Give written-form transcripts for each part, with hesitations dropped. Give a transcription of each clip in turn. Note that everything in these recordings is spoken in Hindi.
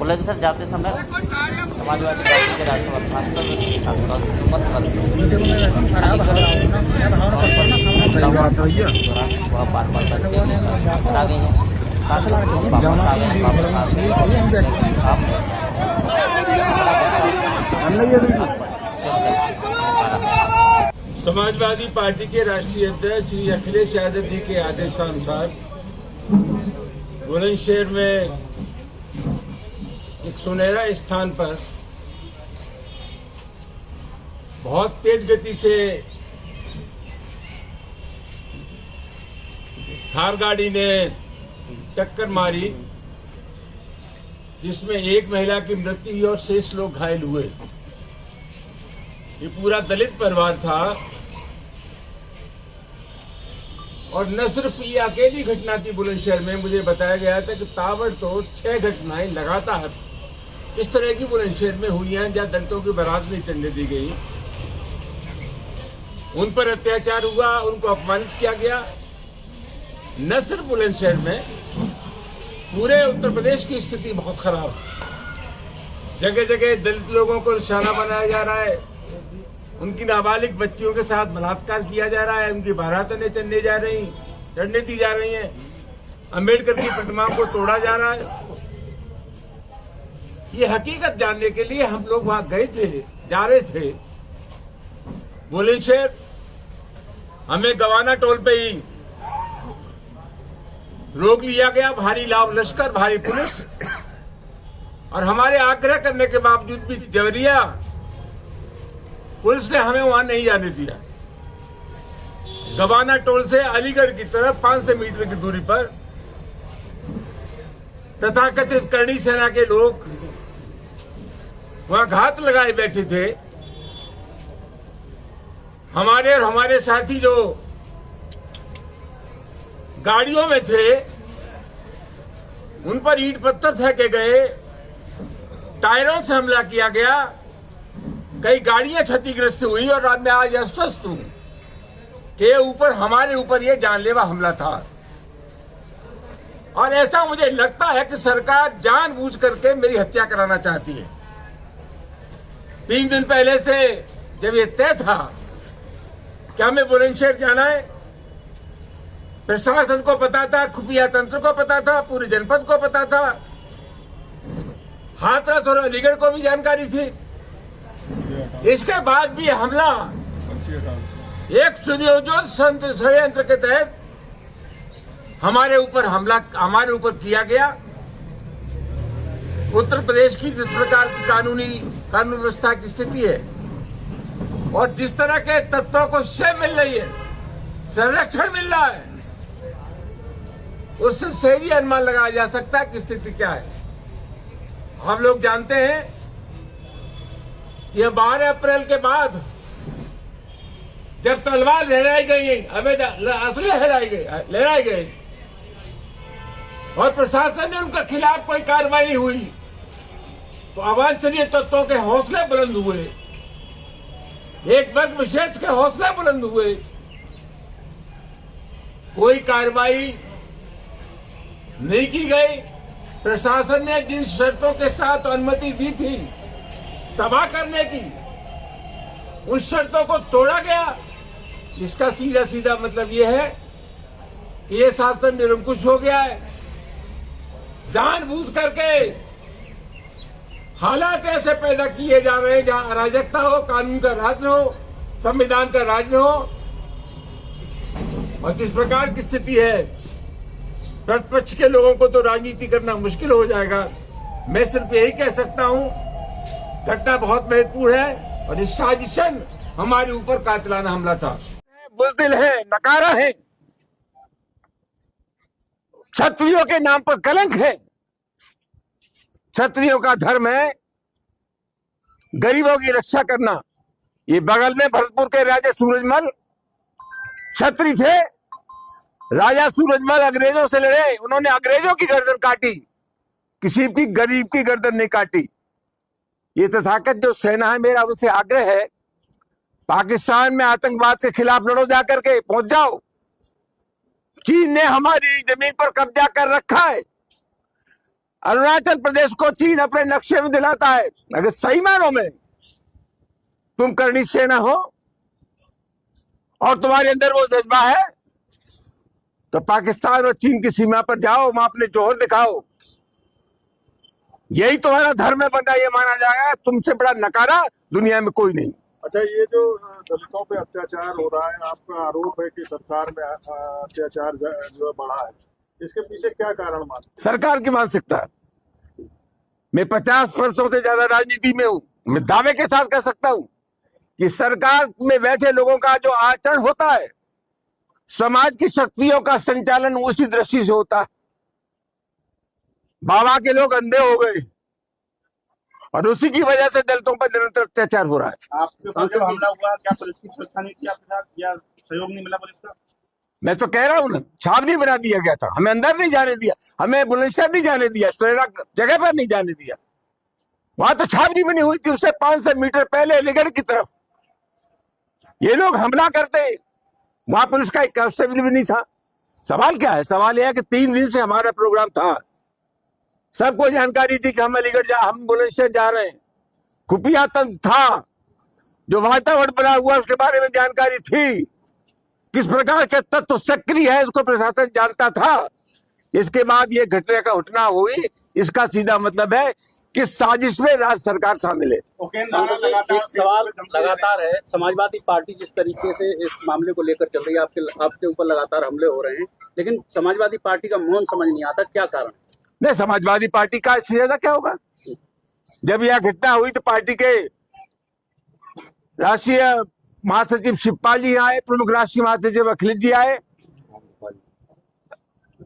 बुलंदशहर जाते समय समाजवादी पार्टी के राज्यसभा सांसद डॉक्टर सुमन वह बार बार करा गई है। समाजवादी पार्टी के राष्ट्रीय अध्यक्ष श्री अखिलेश यादव जी के आदेशानुसार बुलंदशहर में एक सुनहरा स्थान पर बहुत तेज गति से थार गाड़ी ने टक्कर मारी, जिसमें एक महिला की मृत्यु हुई और 6 लोग घायल हुए। ये पूरा दलित परिवार था और न सिर्फ ये अकेली घटना थी बुलंदशहर में। मुझे बताया गया था कि ताबड़तोड़ 6 घटनाएं लगातार इस तरह की बुलंदशहर में हुई हैं जहां दलितों की बारात नहीं चलने दी गई, उन पर अत्याचार हुआ, उनको अपमानित किया गया। न सिर्फ बुलंदशहर में, पूरे उत्तर प्रदेश की स्थिति बहुत खराब। जगह जगह दलित लोगों को निशाना बनाया जा रहा है, उनकी नाबालिग बच्चियों के साथ बलात्कार किया जा रहा है, उनकी बारातें चढ़ने दी जा रही हैं, अम्बेडकर की प्रतिमा को तोड़ा जा रहा है। ये हकीकत जानने के लिए हम लोग वहां जा रहे थे बुलंदशहर। हमें गवाना टोल पे ही रोक लिया गया, भारी लाभ लश्कर, भारी पुलिस, और हमारे आग्रह करने के बावजूद भी जवरिया पुलिस ने हमें वहां नहीं जाने दिया। गवाना टोल से अलीगढ़ की तरफ 500 मीटर की दूरी पर तथाकथित करणी सेना के लोग वहां घात लगाए बैठे थे। हमारे और हमारे साथी जो गाड़ियों में थे उन पर ईंट पत्थर फेंके गए, टायरों से हमला किया गया, कई गाड़ियां क्षतिग्रस्त हुई और मैं आज अस्वस्थ हूं कि हमारे ऊपर यह जानलेवा हमला था। और ऐसा मुझे लगता है कि सरकार जानबूझ करके मेरी हत्या कराना चाहती है। 3 दिन पहले से जब ये तय था कि हमें बुलंदशहर जाना है, प्रशासन को पता था, खुफिया तंत्र को पता था, पूरे जनपद को पता था, हाथरस और अलीगढ़ को भी जानकारी थी। इसके बाद भी हमला एक सुनियोजित षड्यंत्र के तहत हमारे ऊपर किया गया। उत्तर प्रदेश की जिस प्रकार की कानून व्यवस्था की स्थिति है और जिस तरह के तत्वों को शय मिल रही है, संरक्षण मिल रहा है, उससे सही अनुमान लगाया जा सकता है कि स्थिति क्या है। हम लोग जानते हैं कि 12 अप्रैल के बाद जब तलवार लहराई गई, अवैध असले लहराए गए और प्रशासन ने उनके खिलाफ कोई कार्रवाई नहीं हुई, तो अवांछनीय तत्वों के हौसले बुलंद हुए, एक वर्ग विशेष के हौसले बुलंद हुए। कोई कार्रवाई नहीं की गई। प्रशासन ने जिन शर्तों के साथ अनुमति दी थी सभा करने की, उन शर्तों को तोड़ा गया। इसका सीधा सीधा मतलब यह है कि यह शासन निरंकुश हो गया है। जानबूझ करके हालात ऐसे पैदा किए जा रहे हैं जहां अराजकता हो, कानून का राज न हो, संविधान का राज न हो। और जिस प्रकार की स्थिति है, प्रतिपक्ष के लोगों को तो राजनीति करना मुश्किल हो जाएगा। मैं सिर्फ यही कह सकता हूं, घटना बहुत महत्वपूर्ण है और इस साजिशन हमारे ऊपर कातिलाना हमला था। बुज़दिल है, नकारा है, क्षत्रियों के नाम पर कलंक है। क्षत्रियों का धर्म है गरीबों की रक्षा करना। ये बगल में भरतपुर के राजा सूरजमल क्षत्रिय थे। राजा सूरजमल अंग्रेजों से लड़े, उन्होंने अंग्रेजों की गर्दन काटी, किसी की गरीब की गर्दन नहीं काटी। ये तथाकथ जो सेना है, मेरा उनसे आग्रह है, पाकिस्तान में आतंकवाद के खिलाफ लड़ो, जाकर के पहुंच जाओ। चीन ने हमारी जमीन पर कब्जा कर रखा है, अरुणाचल प्रदेश को चीन अपने नक्शे में दिलाता है। अगर सही मायनों में तुम करनी सेना हो और तुम्हारे अंदर वो जज्बा है, तो पाकिस्तान और चीन की सीमा पर जाओ, वहां अपने जोहर दिखाओ। यही तुम्हारा धर्म है, बनना ये माना जाएगा। तुमसे बड़ा नकारा दुनिया में कोई नहीं। अच्छा, ये जो दलितों पे अत्याचार हो रहा है, आपका आरोप है कि सरकार में अत्याचार जो है बढ़ा है, इसके पीछे क्या कारण मानते हैं? सरकार की मानसिकता। मैं 50 वर्षों से ज्यादा राजनीति में हूं, मैं दावे के साथ कह सकता हूं कि सरकार में बैठे लोगों का जो आचरण होता है, समाज की शक्तियों का संचालन उसी दृष्टि से होता है। बाबा के लोग अंधे हो गए और उसी की वजह से दलितों पर निरंतर अत्याचार हो रहा है। आपके ऊपर जब हमला हुआ, क्या पुलिस की सुरक्षा नहीं की आपके साथ, या सहयोग नहीं मिला पुलिस का? मैं तो कह रहा हूं ना, छाप नहीं बना दिया गया था, हमें अंदर नहीं जाने दिया, हमें बुलंदशहर नहीं जाने दिया, सुरेरा जगह पर नहीं जाने दिया। वहां तो छाप नहीं बनी हुई थी, उससे 500 मीटर पहले अलीगढ़ की तरफ ये लोग हमला करते, वहां पुलिस का एक कांस्टेबल भी नहीं था। सवाल क्या है? सवाल यह है कि 3 दिन से हमारा प्रोग्राम था, सबको जानकारी थी कि हम अलीगढ़ हम बुलंदशहर जा रहे हैं। खुफिया तंत्र था, जो वातावरण बना हुआ उसके बारे में जानकारी थी, किस प्रकार के तत्व सक्रिय है उसको प्रशासन जानता था। इसके बाद ये घटना का घटना हुई, इसका सीधा मतलब है कि साजिश में राज्य सरकार शामिल है। एक सवाल लगातार है, समाजवादी पार्टी जिस तरीके से इस मामले को लेकर चल रही है, आपके ऊपर लगातार हमले हो रहे हैं, लेकिन समाजवादी पार्टी का मौन समझ नहीं आता, क्या कारण? नहीं, समाजवादी पार्टी का इससे ज्यादा क्या होगा? जब यह घटना हुई तो पार्टी के राष्ट्रीय महासचिव शिवपाल जी आए, प्रमुख राष्ट्रीय महासचिव अखिलेश जी आए,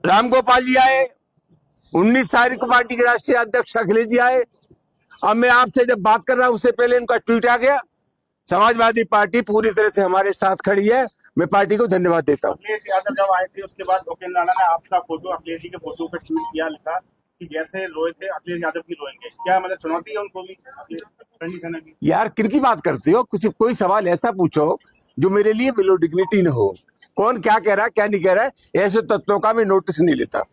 रामगोपाल जी आए, 19 तारीख को पार्टी के राष्ट्रीय अध्यक्ष अखिलेश जी आए। अब मैं आपसे जब बात कर रहा हूं उससे पहले इनका ट्वीट आ गया। समाजवादी पार्टी पूरी तरह से हमारे साथ खड़ी है, मैं पार्टी को धन्यवाद देता हूँ। अखिलेश यादव जब आए थे उसके बाद उपेंद्र राणा ने आपका फोटो अखिलेश जी के फोटो पर ट्वीट किया, लिखा कि जैसे रोए थे अखिलेश यादव की रोएंगे। क्या मतलब चुनौती है उनको भी कंडीशन की? यार किनकी बात करते हो? कुछ कोई सवाल ऐसा पूछो जो मेरे लिए बिलो डिग्निटी न हो। कौन क्या कह रहा है क्या नहीं कह रहा है, ऐसे तत्वों का मैं नोटिस नहीं लेता।